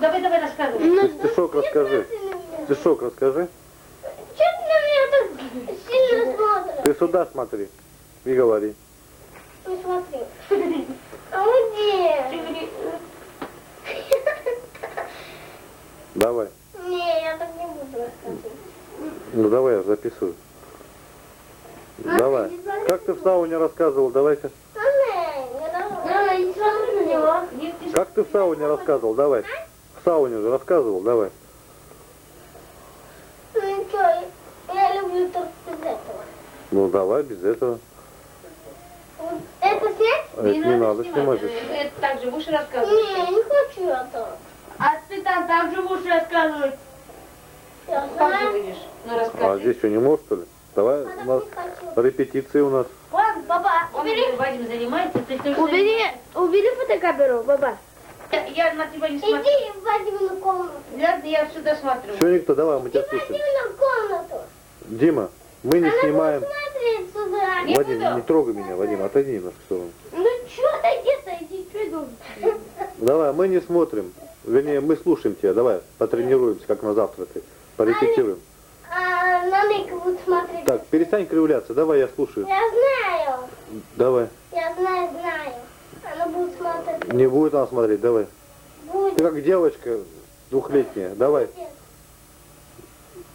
давай, давай, рассказывай. Ты стишок расскажи. Стишок расскажи. Че ты на меня так сильно смотришь? Ты сюда смотри и говори. Не смотри. А где? Давай. Не, я так не буду рассказывать. Ну давай, я записываю. Давай. Как ты в сауне рассказывал? Давай-ка. Я не смотрю на него. Как ты в сауне рассказывал? Давай. В сауне же рассказывал, давай. Ну что, я люблю только без этого. Ну давай, без этого. Вот это снять? Это не надо снимать. Это так же будешь рассказывать. Не, я не хочу этого. А ты там так же будешь рассказывать. Я Как же знаю. будешь? Ну, А рассказывай. здесь что, не можешь, что ли? Давай, у нас репетиции у нас. Ладно, папа, убери. Вадим занимается, ты тоже Убери фотокамеру, папа. Я на тебя не смотрю. Иди в Вадимину комнату. Я сюда смотрю. Все, никто, давай, мы Иди тебя в слушаем. Вадимину комнату. Дима, мы не Она снимаем. будет смотреть сюда. Не Вадим, буду. не трогай меня, Вадим, отойди немножко в сторону. Ну что, отойди, что должен? Давай, мы не смотрим. Вернее, мы слушаем тебя. Давай, потренируемся, как на завтраке. Порепетируем. А на Нейка будет смотреть. Так, перестань кривляться. Давай, я слушаю. Я знаю. Давай. Я знаю. Она будет смотреть. Не будет она смотреть, давай. Ты Будет. как девочка двухлетняя. Давай.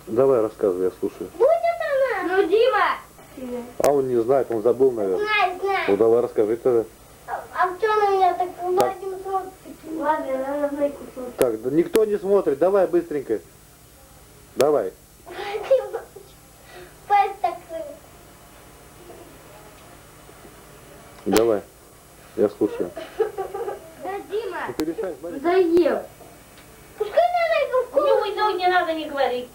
Давай, рассказывай, я слушаю. Будет она? Ну, Дима! А он не знает, он забыл, наверное. Ну Знаю. давай, расскажи тогда. А что на меня так Вадим смотрит? Ладно, я на Нейку смотрю. Так, да никто не смотрит. Давай, быстренько. Давай. Вадим, пасть так сыграет. Давай. Я слушаю. Да, Дима. Ну перестань, смотри. Заел. Пускай на Нейка в Ну, комнату. не надо не говорить.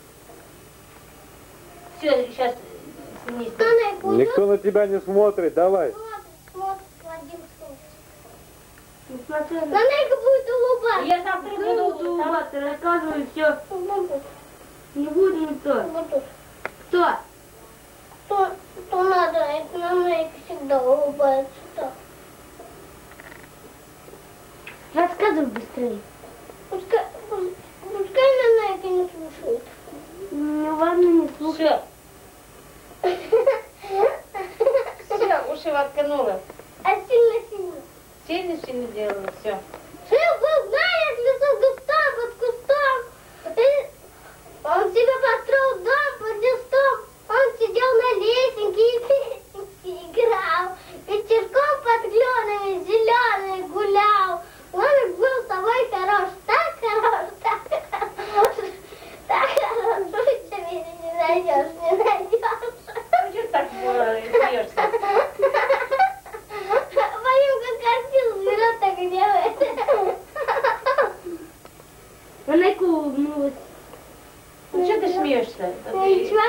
Все, сейчас сними. На Нейка уйдет. Никто на тебя не смотрит. Давай. Смотрит, Вадим смотрит. Не смотри. На Нейка будет улыбаться. Я завтра буду улыбаться, рассказываю все. Не будет никто. Кто? То надо, это на Нейка всегда улыбается. Так. Рассказывай быстрее. Пускай на Нейка не слушает. Ну ладно, не слушай. Все, уши воткнула. А сильно-сильно. Сильно делала, все. Жил был заяц, лесу густом, под кустом. Он себе построил дом под листом. Он сидел на лесенке и песенки играл. Вечерком под кленами зеленый гулял. Он был с собой хорош, так хорош, так хорош. Так хорош, лучше меня не найдешь, не найдешь. Ну что так смеешься? Вадим как картину берет, так и делает. Она улыбнулась. Ну что ты смеешься? Ничего.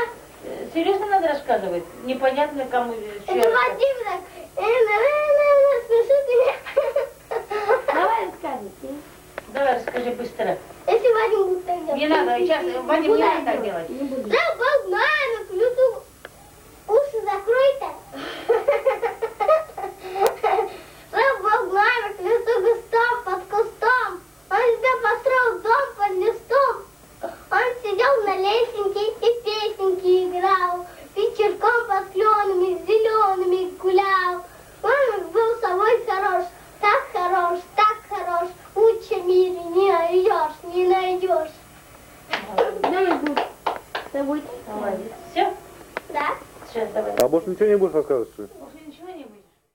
Серьезно надо рассказывать? Непонятно кому. Это Вадим так. Смешит меня. Давай рассказывай. Давай расскажи быстро. Если Вадим будет так делать. Не надо, сейчас Вадим не надо так делать. Да, был намек, люту. Уши закройте. Жил был намек, люту густом, под кустом. Он себе построил дом под листом. Он сидел на лесенке и песенки играл. Вечерком под кленами зелеными гулял. Он был собой хорош, так хорош. Лучше в мире не найдешь, не найдешь. Молодец. Все? Да? Сейчас давай. А больше ничего не будешь рассказывать, что ли?